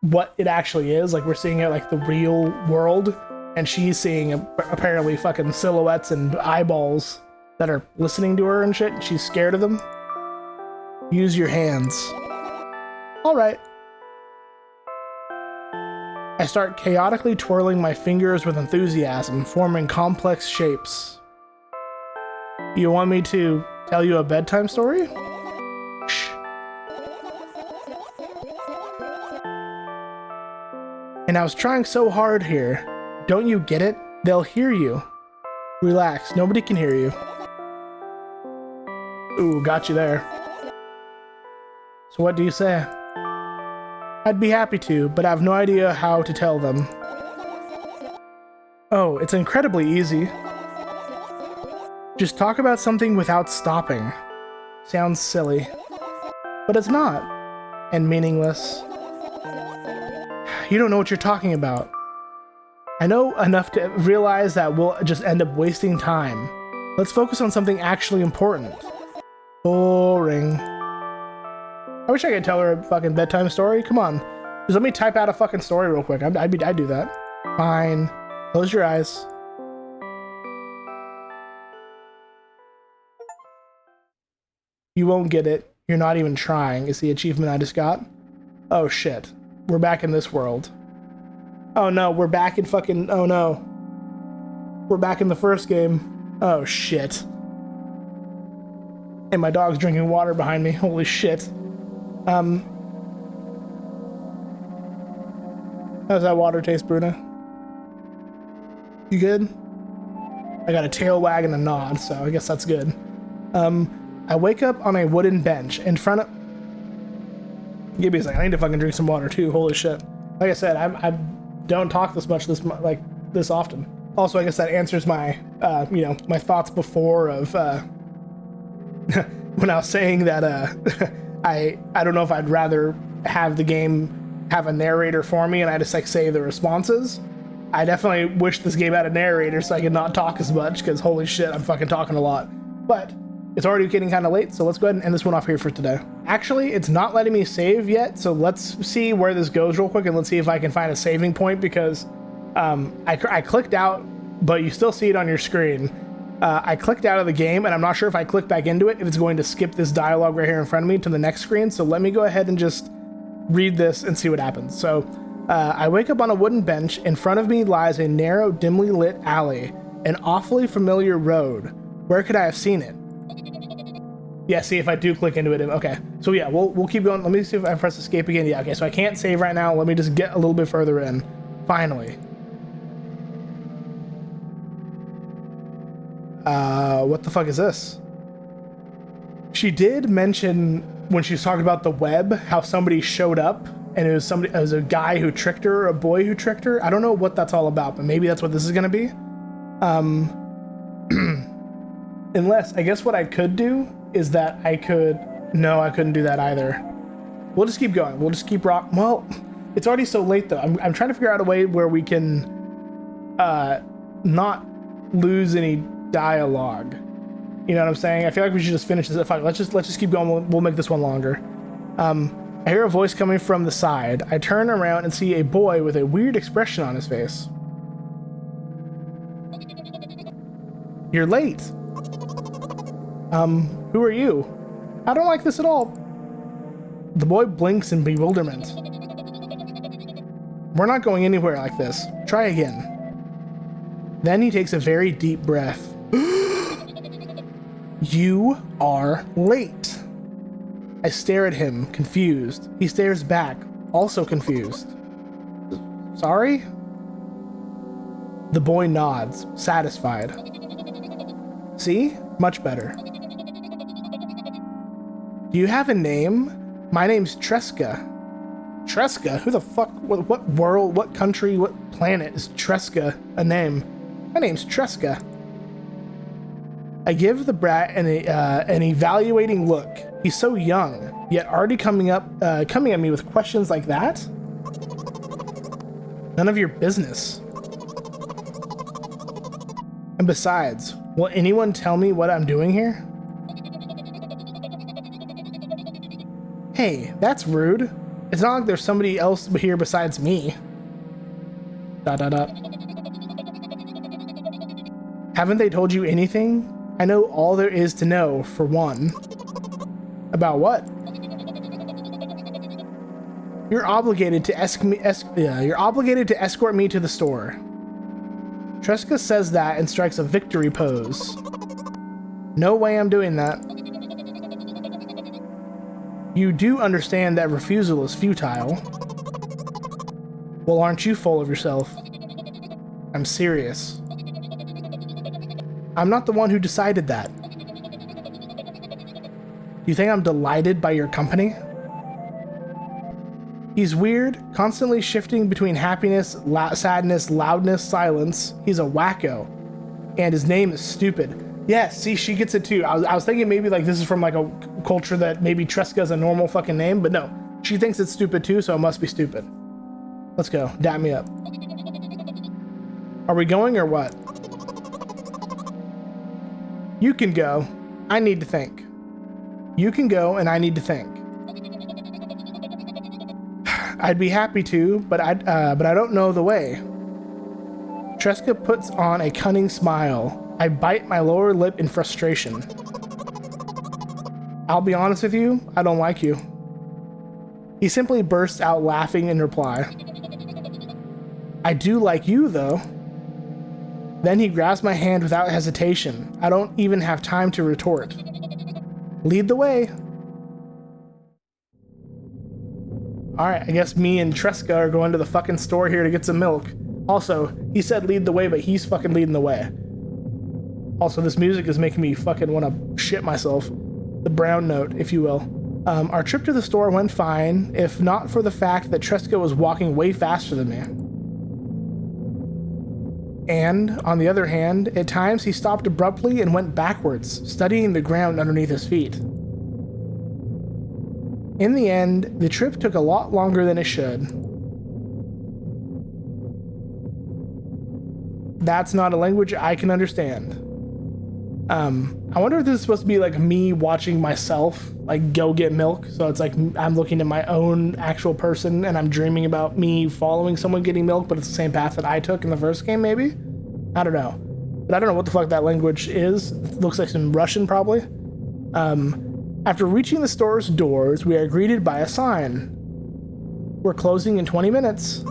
what it actually is. Like, we're seeing it like the real world, and she's seeing apparently fucking silhouettes and eyeballs that are listening to her and shit, and she's scared of them. Use your hands. All right. I start chaotically twirling my fingers with enthusiasm, forming complex shapes. You want me to tell you a bedtime story? Shh. And I was trying so hard here. Don't you get it? They'll hear you. Relax, nobody can hear you. Ooh, got you there. So what do you say? I'd be happy to, but I have no idea how to tell them. Oh, it's incredibly easy. Just talk about something without stopping. Sounds silly. But it's not. And meaningless. You don't know what you're talking about. I know enough to realize that we'll just end up wasting time. Let's focus on something actually important. Boring. I wish I could tell her a fucking bedtime story. Come on. Just let me type out a fucking story real quick. I'd do that. Fine. Close your eyes. You won't get it. You're not even trying, is the achievement I just got. Oh shit. We're back in this world. Oh no, we're back in fucking... Oh no. We're back in the first game. Oh shit. And my dog's drinking water behind me. Holy shit. How's that water taste, Bruna? You good? I got a tail wag and a nod, so I guess that's good. I wake up on a wooden bench in front of... Give me a second. I need to fucking drink some water too. Holy shit. Like I said, I don't talk this much this often. Also, I guess that answers my you know, my thoughts before of when I was saying that I don't know if I'd rather have the game have a narrator for me and I just like say the responses. I definitely wish this game had a narrator so I could not talk as much, because holy shit, I'm fucking talking a lot. But it's already getting kind of late, so let's go ahead and end this one off here for today. Actually, it's not letting me save yet, so let's see where this goes real quick, and let's see if I can find a saving point, because I clicked out, but you still see it on your screen. I clicked out of the game, and I'm not sure if I click back into it, if it's going to skip this dialogue right here in front of me to the next screen, so let me go ahead and just read this and see what happens. So, I wake up on a wooden bench. In front of me lies a narrow, dimly lit alley, an awfully familiar road. Where could I have seen it? Yeah, see if I do click into it. Okay, so yeah, we'll keep going. Let me see if I press escape again. Yeah, okay, so I can't save right now. Let me just get a little bit further in. Finally. What the fuck is this? She did mention when she was talking about the web, how somebody showed up and it was a guy who tricked her, or a boy who tricked her. I don't know what that's all about, but maybe that's what this is gonna be. Unless, I guess what I could do is that I couldn't do that either. We'll just keep going. We'll just keep well, it's already so late though. I'm trying to figure out a way where we can not lose any dialogue. You know what I'm saying? I feel like we should just finish this. Fine, let's just keep going. We'll make this one longer. I hear a voice coming from the side. I turn around and see a boy with a weird expression on his face. You're late. Who are you? I don't like this at all. The boy blinks in bewilderment. We're not going anywhere like this. Try again. Then he takes a very deep breath. You are late. I stare at him, confused. He stares back, also confused. Sorry? The boy nods, satisfied. See? Much better. Do you have a name? My name's Tresca. Tresca? Who the fuck? What world, what country, what planet is Tresca a name? My name's Tresca. I give the brat an evaluating look. He's so young, yet already coming at me with questions like that? None of your business. And besides, will anyone tell me what I'm doing here? Hey, that's rude. It's not like there's somebody else here besides me. ... Haven't they told you anything? I know all there is to know, for one. About what? You're obligated to escort me to the store. Tresca says that and strikes a victory pose. No way I'm doing that. You do understand that refusal is futile. Well, aren't you full of yourself? I'm serious. I'm not the one who decided that. You think I'm delighted by your company? He's weird, constantly shifting between happiness, sadness, loudness, silence. He's a wacko. And his name is stupid. Yes, see, she gets it too. I was thinking maybe like this is from like a culture that maybe Tresca is a normal fucking name, but no. She thinks it's stupid too, so it must be stupid. Let's go. Dap me up. Are we going or what? You can go. I need to think. You can go and I need to think. I'd be happy to, but I don't know the way. Tresca puts on a cunning smile. I bite my lower lip in frustration. I'll be honest with you, I don't like you. He simply bursts out laughing in reply. I do like you, though. Then he grabs my hand without hesitation. I don't even have time to retort. Lead the way. Alright, I guess me and Tresca are going to the fucking store here to get some milk. Also, he said lead the way, but he's fucking leading the way. Also, this music is making me fucking want to shit myself. The brown note, if you will. Our trip to the store went fine, if not for the fact that Tresca was walking way faster than me. And, on the other hand, at times he stopped abruptly and went backwards, studying the ground underneath his feet. In the end, the trip took a lot longer than it should. That's not a language I can understand. I wonder if this is supposed to be like me watching myself, like go get milk. So it's like I'm looking at my own actual person and I'm dreaming about me following someone getting milk, but it's the same path that I took in the first game, maybe? I don't know. But I don't know what the fuck that language is. It looks like some Russian, probably. After reaching the store's doors, we are greeted by a sign. We're closing in 20 minutes.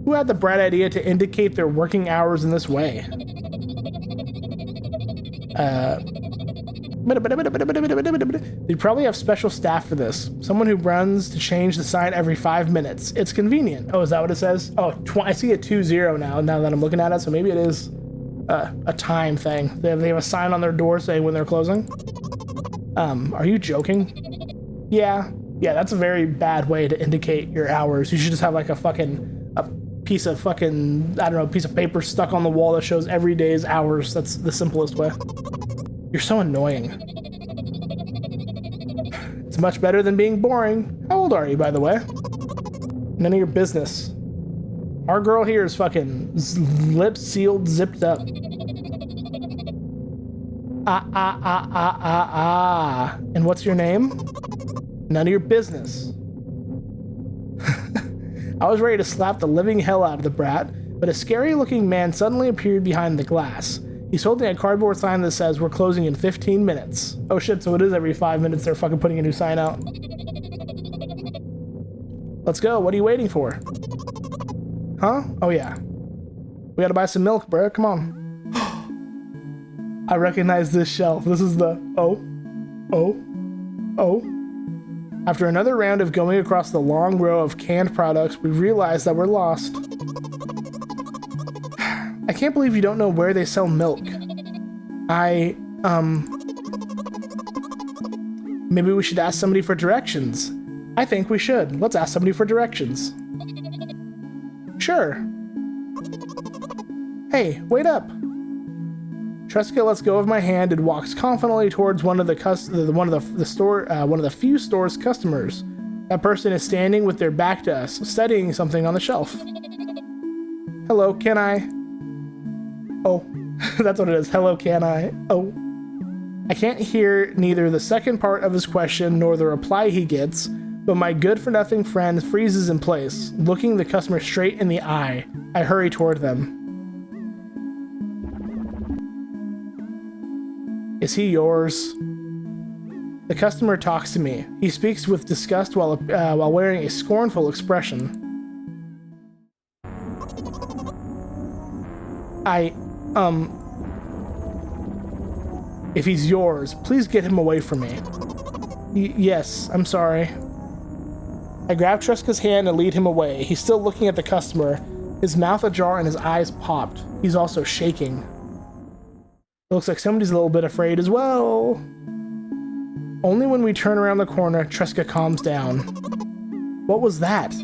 Who had the bright idea to indicate their working hours in this way? They probably have special staff for this. Someone who runs to change the sign every 5 minutes. It's convenient. Oh, is that what it says? Oh, I see a 2-0 now that I'm looking at it, so maybe it is a time thing. They have a sign on their door saying when they're closing. Are you joking? Yeah, that's a very bad way to indicate your hours. You should just have like a piece of fucking, I don't know, piece of paper stuck on the wall that shows every day's hours. That's the simplest way. You're so annoying. It's much better than being boring. How old are you, by the way? None of your business. Our girl here is fucking lips sealed, zipped up. And what's your name? None of your business. I was ready to slap the living hell out of the brat, but a scary-looking man suddenly appeared behind the glass. He's holding a cardboard sign that says, "We're closing in 15 minutes. Oh shit, so it is every 5 minutes they're fucking putting a new sign out. Let's go, what are you waiting for? Huh? Oh yeah. We gotta buy some milk, bro, come on. I recognize this shelf. This is the... Oh. After another round of going across the long row of canned products, we realize that we're lost. I can't believe you don't know where they sell milk. Maybe we should ask somebody for directions. I think we should. Let's ask somebody for directions. Sure. Hey, wait up. Tresca lets go of my hand and walks confidently towards one of the few store's customers. That person is standing with their back to us, studying something on the shelf. Hello, can I? Oh, that's what it is. Hello, can I? Oh. I can't hear neither the second part of his question nor the reply he gets, but my good-for-nothing friend freezes in place, looking the customer straight in the eye. I hurry toward them. Is he yours? The customer talks to me. He speaks with disgust while wearing a scornful expression. If he's yours, please get him away from me. Yes, I'm sorry. I grab Tresca's hand and lead him away. He's still looking at the customer, his mouth ajar and his eyes popped. He's also shaking. It looks like somebody's a little bit afraid as well. Only when we turn around the corner, Tresca calms down. What was that?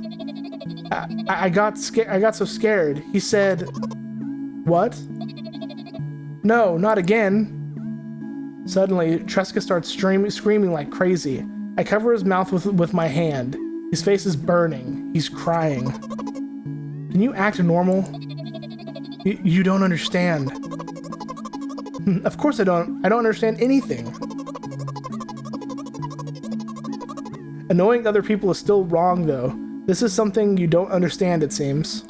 I got so scared. He said, "What?" No, not again. Suddenly, Tresca starts screaming like crazy. I cover his mouth with my hand. His face is burning. He's crying. Can you act normal? You don't understand. Of course I don't. I don't understand anything. Annoying other people is still wrong, though. This is something you don't understand, it seems.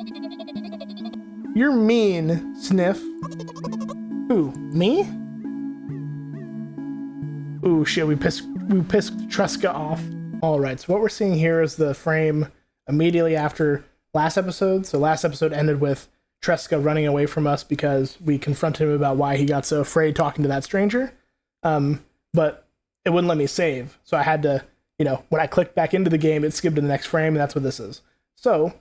You're mean, Sniff. Who, me? Ooh, shit, we pissed Tresca off. Alright, so what we're seeing here is the frame immediately after last episode. So last episode ended with Tresca running away from us because we confronted him about why he got so afraid talking to that stranger. But it wouldn't let me save. So I had to, when I clicked back into the game, it skipped to the next frame, and that's what this is. So,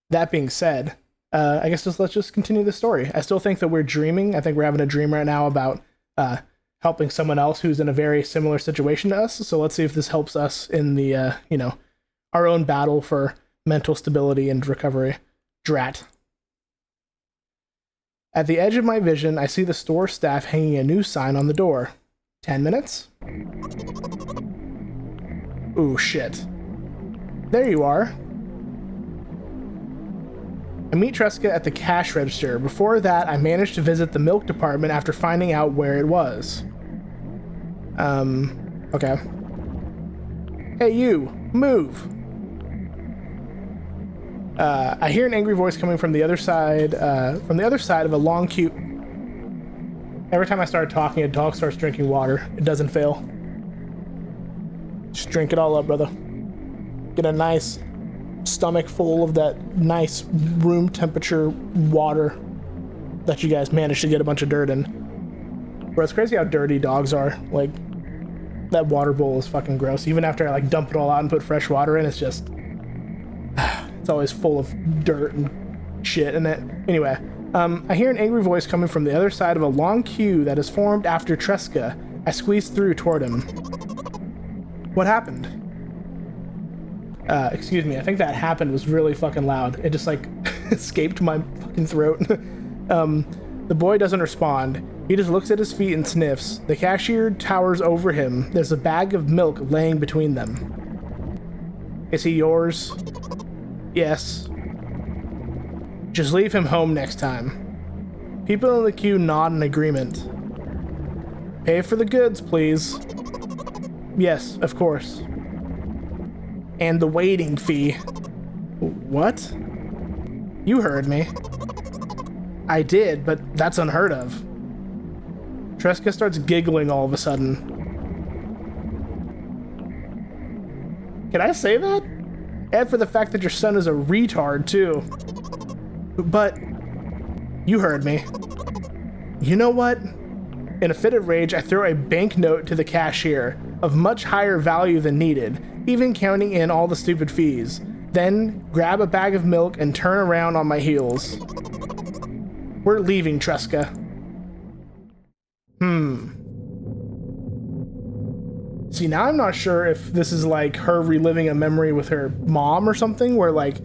that being said, I guess let's just continue the story. I still think that we're dreaming. I think we're having a dream right now about helping someone else who's in a very similar situation to us. So let's see if this helps us in the, our own battle for mental stability and recovery. Drat. At the edge of my vision, I see the store staff hanging a new sign on the door. 10 minutes? Ooh, shit. There you are. I meet Tresca at the cash register. Before that, I managed to visit the milk department after finding out where it was. Okay. Hey, you! Move! I hear an angry voice coming from the other side of a long queue. Every time I start talking, a dog starts drinking water. It doesn't fail. Just drink it all up, brother. Get a nice stomach full of that nice room temperature water that you guys managed to get a bunch of dirt in. Bro, it's crazy how dirty dogs are. Like, that water bowl is fucking gross. Even after I dump it all out and put fresh water in, it's just... it's always full of dirt and shit in it. Anyway, I hear an angry voice coming from the other side of a long queue that is formed after Tresca. I squeeze through toward him. What happened? Excuse me, I think that happened was really fucking loud. It just escaped my fucking throat. The boy doesn't respond. He just looks at his feet and sniffs. The cashier towers over him. There's a bag of milk laying between them. Is he yours? Yes. Just leave him home next time. People in the queue nod in agreement. Pay for the goods, please. Yes, of course. And the waiting fee. What? You heard me. I did, but that's unheard of. Tresca starts giggling all of a sudden. Can I say that? And for the fact that your son is a retard, too. But you heard me. You know what? In a fit of rage, I throw a banknote to the cashier of much higher value than needed, even counting in all the stupid fees. Then grab a bag of milk and turn around on my heels. We're leaving, Tresca. See, now I'm not sure if this is like her reliving a memory with her mom or something, where like,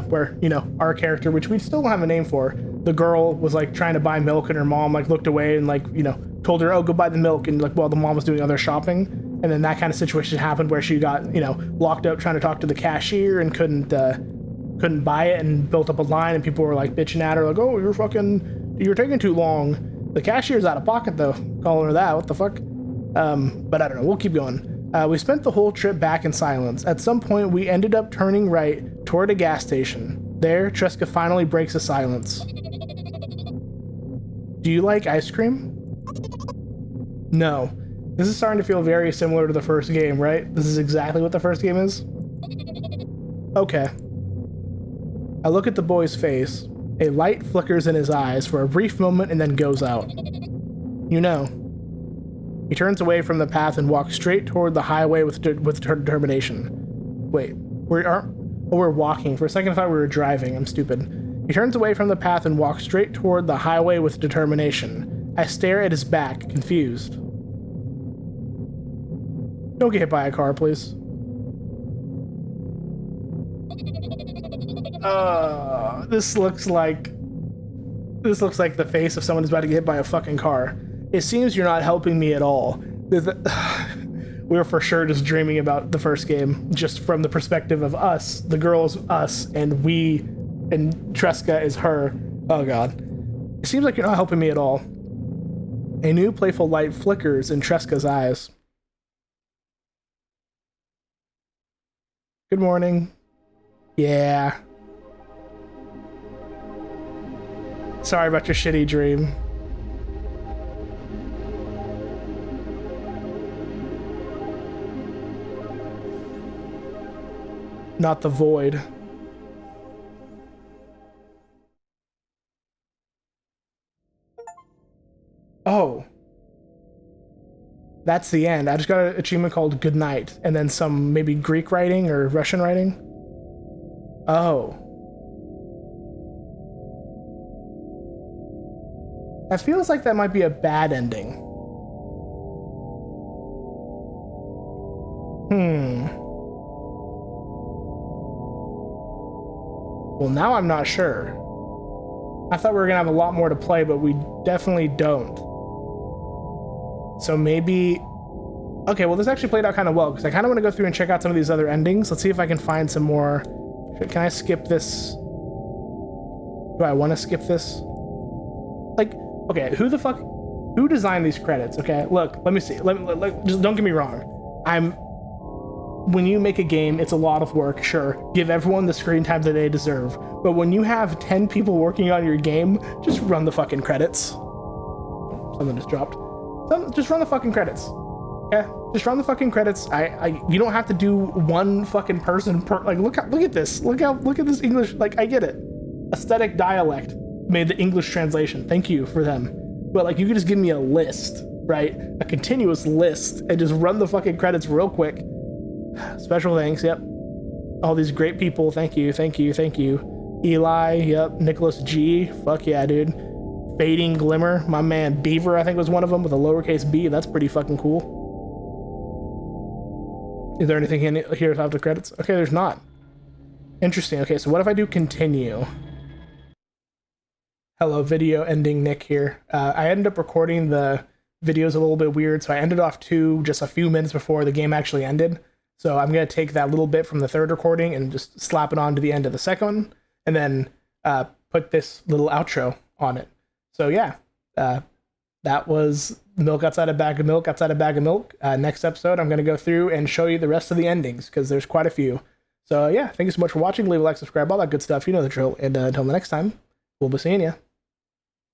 where, you know, our character, which we still don't have a name for, the girl was like trying to buy milk and her mom like looked away and like, you know, told her, oh, go buy the milk, and like while the mom was doing other shopping, and then that kind of situation happened where she got, you know, locked up trying to talk to the cashier and couldn't buy it, and built up a line, and people were like bitching at her like, oh, you're taking too long. The cashier's out of pocket though, calling her that. What the fuck? But I don't know, we'll keep going. We spent the whole trip back in silence. At some point we ended up turning right toward a gas station. There, Tresca finally breaks the silence. Do you like ice cream? No. This is starting to feel very similar to the first game, right? This is exactly what the first game is? Okay. I look at the boy's face. A light flickers in his eyes for a brief moment and then goes out. You know. He turns away from the path and walks straight toward the highway with determination. Wait, we're walking. For a second I thought we were driving. I'm stupid. He turns away from the path and walks straight toward the highway with determination. I stare at his back, confused. Don't get hit by a car, please. This looks like the face of someone who's about to get hit by a fucking car. It seems you're not helping me at all. We were for sure just dreaming about the first game, just from the perspective of us. The girl is us, and we, and Tresca is her. Oh god. It seems like you're not helping me at all. A new playful light flickers in Tresca's eyes. Good morning. Yeah. Sorry about your shitty dream. Not the void. Oh. That's the end. I just got an achievement called Good Night, and then some maybe Greek writing or Russian writing. Oh. That feels like that might be a bad ending. Well, now I'm not sure. I thought we were gonna have a lot more to play, but we definitely don't. So maybe... Okay, well this actually played out kind of well, because I kind of want to go through and check out some of these other endings. Let's see if I can find some more... Can I skip this? Do I want to skip this? Like, okay, who designed these credits? Okay, look, let me see. Just don't get me wrong. When you make a game, it's a lot of work, sure. Give everyone the screen time that they deserve. But when you have 10 people working on your game, just run the fucking credits. Something just dropped. Just run the fucking credits. Okay? Just run the fucking credits. You don't have to do one fucking person per, like, look at this. Look at this English, like, I get it. Aesthetic Dialect made the English translation. Thank you for them. But like, you could just give me a list, right? A continuous list, and just run the fucking credits real quick. Special thanks, yep. All these great people, thank you. Eli, yep. Nicholas G, fuck yeah, dude. Fading Glimmer, my man Beaver, I think was one of them with a lowercase b. That's pretty fucking cool. Is there anything in here after the credits? Okay, there's not. Interesting. Okay, so what if I do continue? Hello, video ending Nick here. I ended up recording the videos a little bit weird, so I ended off just a few minutes before the game actually ended. So I'm going to take that little bit from the third recording and just slap it on to the end of the second one. And then put this little outro on it. So yeah, that was Milk Outside a Bag of Milk, Outside a Bag of Milk. Next episode, I'm going to go through and show you the rest of the endings because there's quite a few. So yeah, thank you so much for watching. Leave a like, subscribe, all that good stuff. You know the drill. And until the next time, we'll be seeing you.